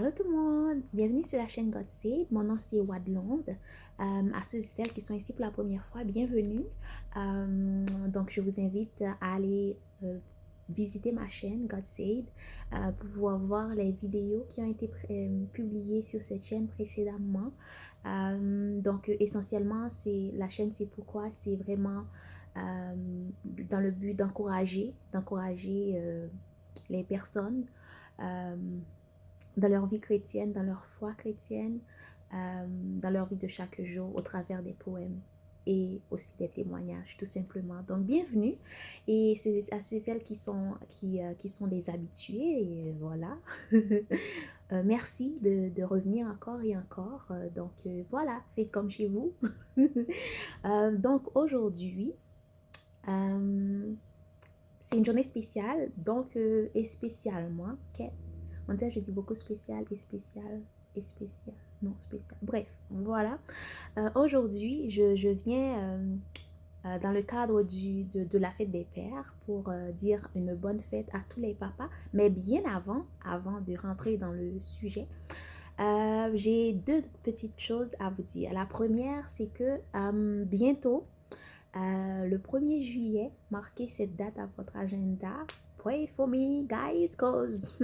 Allô tout le monde, bienvenue sur la chaîne God Save. Mon nom c'est Wadlonde. À ceux et celles qui sont ici pour la première fois, bienvenue. Donc je vous invite à aller visiter ma chaîne God Save pour pouvoir voir les vidéos qui ont été publiées sur cette chaîne précédemment. Essentiellement, la chaîne c'est pourquoi c'est vraiment dans le but d'encourager les personnes. Euh, dans leur vie chrétienne, dans leur foi chrétienne, dans leur vie de chaque jour au travers des poèmes et aussi des témoignages tout simplement. Donc bienvenue et à ceux et celles qui sont des habitués et voilà. Merci de revenir encore et encore. Voilà, faites comme chez vous. Donc aujourd'hui, c'est une journée spéciale, et spécialement, ok? On dirait, je dis beaucoup spécial et spécial et spécial. Non, spécial. Bref, voilà. Aujourd'hui, je viens dans le cadre de la fête des pères pour dire une bonne fête à tous les papas. Mais bien avant de rentrer dans le sujet, j'ai deux petites choses à vous dire. La première, c'est que bientôt, le 1er juillet, marquez cette date à votre agenda. Pray for me, guys, cause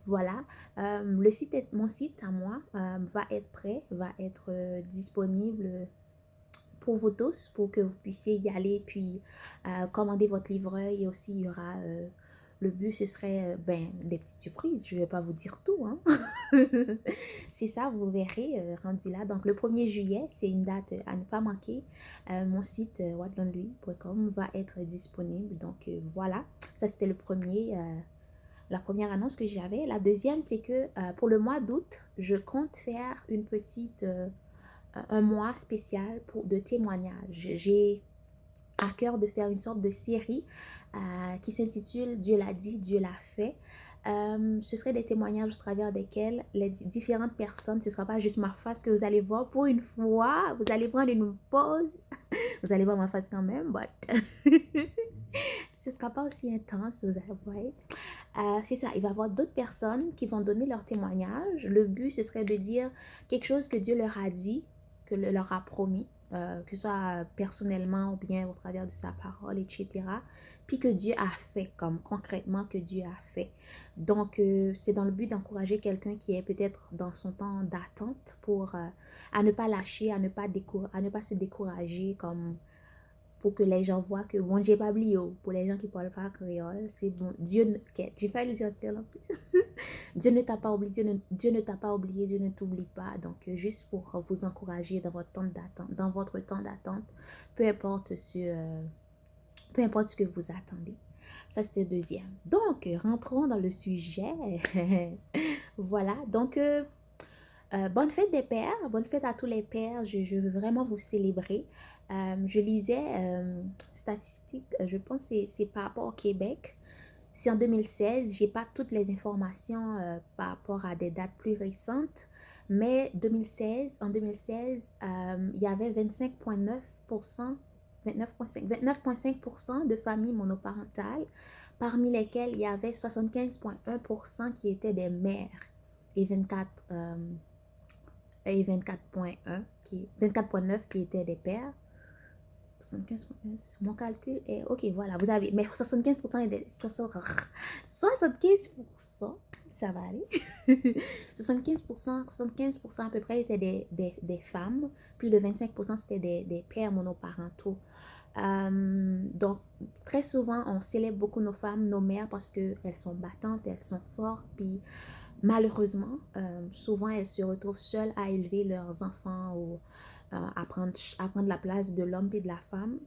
voilà, mon site à moi va être prêt, va être disponible pour vous tous, pour que vous puissiez y aller, puis commander votre livreuil. Et aussi, il y aura, le but, ce serait des petites surprises. Je ne vais pas vous dire tout, hein. C'est ça, vous verrez, rendu là. Donc, le 1er juillet, c'est une date à ne pas manquer. Mon site, wadlonlui.com, va être disponible. Donc, voilà, ça c'était la première annonce que j'avais. La deuxième, c'est que pour le mois d'août, je compte faire un mois spécial de témoignages. J'ai à cœur de faire une sorte de série qui s'intitule Dieu l'a dit, Dieu l'a fait. Ce serait des témoignages au travers desquels les différentes personnes, ce ne sera pas juste ma face que vous allez voir pour une fois, vous allez prendre une pause, vous allez voir ma face quand même, but ce ne sera pas aussi intense, vous allez voir. C'est ça, il va y avoir d'autres personnes qui vont donner leur témoignage. Le but, ce serait de dire quelque chose que Dieu leur a dit, leur a promis, que ce soit personnellement ou bien au travers de sa parole, etc. Puis que Dieu a fait, comme concrètement que Dieu a fait. Donc, c'est dans le but d'encourager quelqu'un qui est peut-être dans son temps d'attente à ne pas lâcher, à ne pas se décourager, comme pour que les gens voient que bon, j'ai pas oublié. Pour les gens qui parlent pas créole, c'est bon. Okay, j'ai failli le dire en plus. Dieu ne t'a pas oublié, Dieu ne t'a pas oublié, Dieu ne t'oublie pas. Donc, juste pour vous encourager dans votre temps d'attente, peu importe peu importe ce que vous attendez. Ça, c'était le deuxième. Donc, rentrons dans le sujet. Voilà. Donc, bonne fête des pères, bonne fête à tous les pères. Je veux vraiment vous célébrer. Je lisais statistiques, je pense que c'est par rapport au Québec. C'est en 2016, j'ai pas toutes les informations par rapport à des dates plus récentes, mais en 2016, il y avait 25,9%, 29,5% de familles monoparentales, parmi lesquelles il y avait 75,1% qui étaient des mères et 24,9 qui étaient des pères. 75%, mon calcul est... Ok, voilà, vous avez... Mais 75% est des... 75%, ça va aller. 75% à peu près étaient des femmes. Puis le 25% c'était des pères monoparentaux. Donc, très souvent, on célèbre beaucoup nos femmes, nos mères, parce qu'elles sont battantes, elles sont fortes. Puis malheureusement, souvent, elles se retrouvent seules à élever leurs enfants ou à prendre la place de l'homme et de la femme.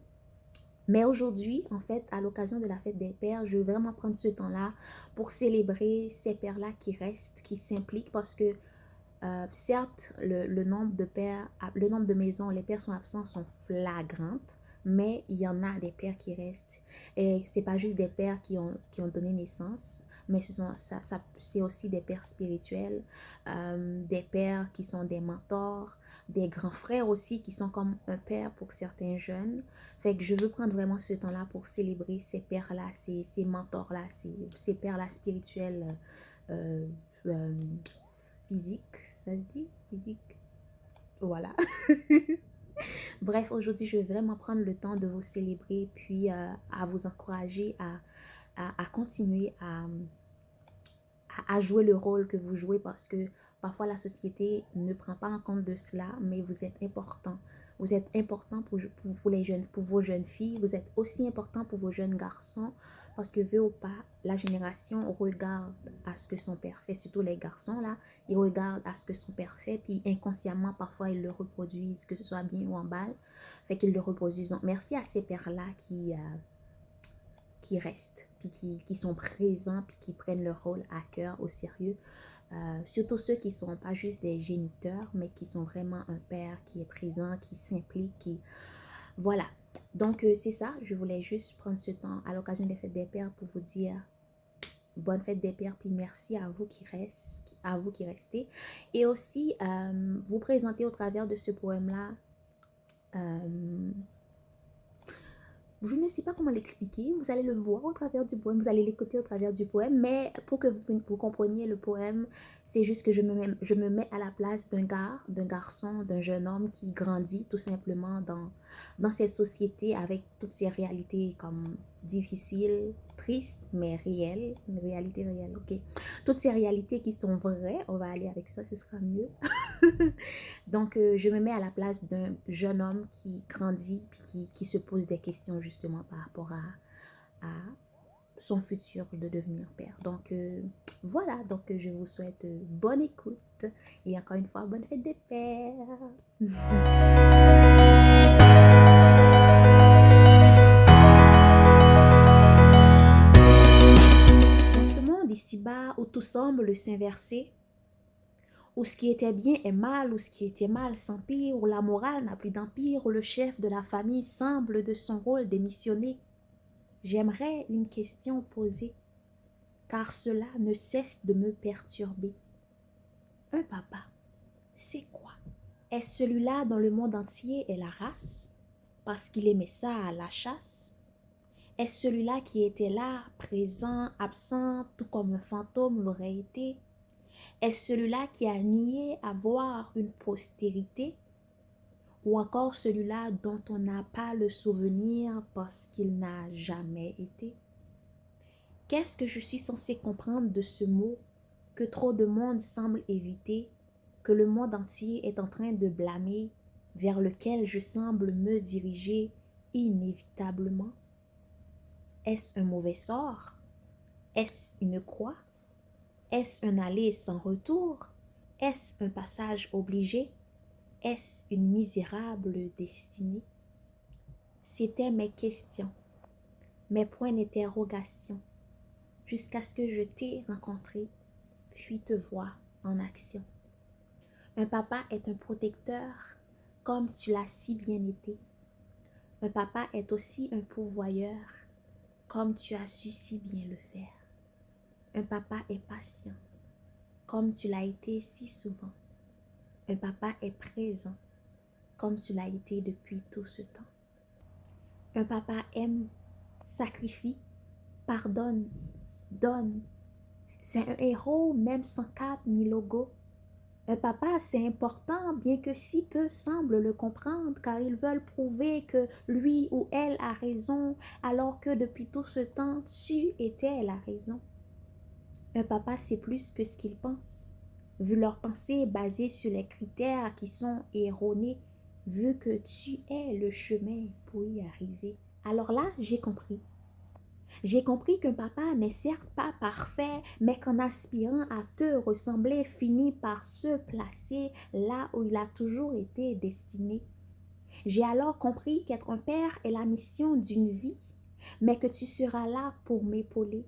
Mais aujourd'hui, en fait, à l'occasion de la fête des pères, je veux vraiment prendre ce temps-là pour célébrer ces pères-là qui restent, qui s'impliquent, parce que certes, le nombre de pères, le nombre de maisons où les pères sont absents sont flagrantes, mais il y en a des pères qui restent. Et c'est pas juste des pères qui ont donné naissance, mais c'est aussi des pères spirituels, des pères qui sont des mentors, des grands frères aussi qui sont comme un père pour certains jeunes. Fait que je veux prendre vraiment ce temps-là pour célébrer ces pères-là, ces mentors-là, ces pères-là spirituels, physique, ça se dit? Physique. Voilà. Bref, aujourd'hui, je vais vraiment prendre le temps de vous célébrer, puis à vous encourager à continuer à jouer le rôle que vous jouez parce que parfois la société ne prend pas en compte de cela, mais vous êtes important. Vous êtes important pour les jeunes, pour vos jeunes filles. Vous êtes aussi important pour vos jeunes garçons parce que, veut ou pas, la génération regarde à ce que son père fait, surtout les garçons là, ils regardent à ce que son père fait, puis inconsciemment, parfois, ils le reproduisent, que ce soit bien ou en mal, fait qu'ils le reproduisent. Donc, merci à ces pères-là qui restent, puis qui sont présents, puis qui prennent leur rôle à cœur, au sérieux. Surtout ceux qui ne sont pas juste des géniteurs, mais qui sont vraiment un père qui est présent, qui s'implique, qui... Voilà. Donc, c'est ça. Je voulais juste prendre ce temps à l'occasion des fêtes des pères pour vous dire bonne fête des pères, puis merci à vous qui restent, à vous qui restez. Et aussi, vous présenter au travers de ce poème-là je ne sais pas comment l'expliquer, vous allez le voir au travers du poème, vous allez l'écouter au travers du poème, mais pour que vous compreniez le poème, c'est juste que je me mets à la place d'un garçon, d'un jeune homme qui grandit tout simplement dans cette société avec toutes ces réalités comme difficiles, tristes, mais réelles, une réalité réelle, ok. Toutes ces réalités qui sont vraies, on va aller avec ça, ce sera mieux. Donc, je me mets à la place d'un jeune homme qui grandit puis qui se pose des questions justement par rapport à son futur de devenir père. Donc, voilà. Donc, je vous souhaite bonne écoute et encore une fois, bonne fête des pères. Dans ce monde ici-bas où tout semble s'inverser, où ce qui était bien est mal, où ce qui était mal s'empire, où la morale n'a plus d'empire, où le chef de la famille semble de son rôle démissionner, j'aimerais une question poser, car cela ne cesse de me perturber. Un papa, c'est quoi? Est-ce celui-là dont le monde entier est la race, parce qu'il aimait ça à la chasse? Est-ce celui-là qui était là, présent, absent, tout comme un fantôme l'aurait été? Est-ce celui-là qui a nié avoir une postérité? Ou encore celui-là dont on n'a pas le souvenir parce qu'il n'a jamais été? Qu'est-ce que je suis censée comprendre de ce mot que trop de monde semble éviter, que le monde entier est en train de blâmer, vers lequel je semble me diriger inévitablement? Est-ce un mauvais sort? Est-ce une croix? Est-ce un aller sans retour? Est-ce un passage obligé? Est-ce une misérable destinée? C'étaient mes questions, mes points d'interrogation, jusqu'à ce que je t'ai rencontré, puis te vois en action. Un papa est un protecteur, comme tu l'as si bien été. Un papa est aussi un pourvoyeur, comme tu as su si bien le faire. Un papa est patient, comme tu l'as été si souvent. Un papa est présent, comme tu l'as été depuis tout ce temps. Un papa aime, sacrifie, pardonne, donne. C'est un héros même sans cape ni logo. Un papa, c'est important, bien que si peu semblent le comprendre, car ils veulent prouver que lui ou elle a raison, alors que depuis tout ce temps, tu étais la raison. Un papa, c'est plus que ce qu'ils pensent, vu leur pensée basée sur les critères qui sont erronés, vu que tu es le chemin pour y arriver. Alors là, j'ai compris. J'ai compris qu'un papa n'est certes pas parfait, mais qu'en aspirant à te ressembler, finit par se placer là où il a toujours été destiné. J'ai alors compris qu'être un père est la mission d'une vie, mais que tu seras là pour m'épauler.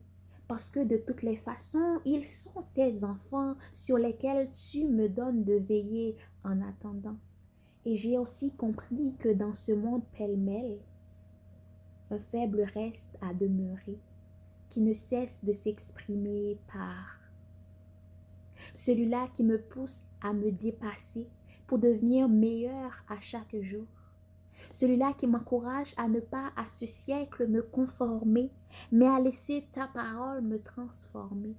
Parce que de toutes les façons, ils sont tes enfants sur lesquels tu me donnes de veiller en attendant. Et j'ai aussi compris que dans ce monde pêle-mêle, un faible reste à demeurer, qui ne cesse de s'exprimer par celui-là qui me pousse à me dépasser pour devenir meilleur à chaque jour. Celui-là qui m'encourage à ne pas à ce siècle me conformer, mais à laisser ta parole me transformer.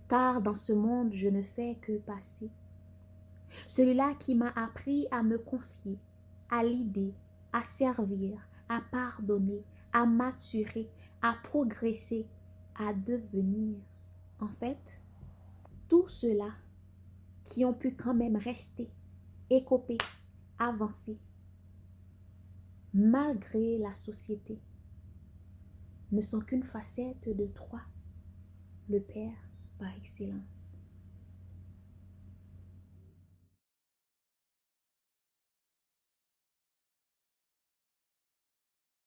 car dans ce monde, je ne fais que passer. Celui-là qui m'a appris à me confier, à l'idée, à servir, à pardonner, à maturer, à progresser, à devenir. En fait, tout cela qui ont pu quand même rester, écoper, avancer, malgré la société, ne sont qu'une facette de toi, le Père par excellence.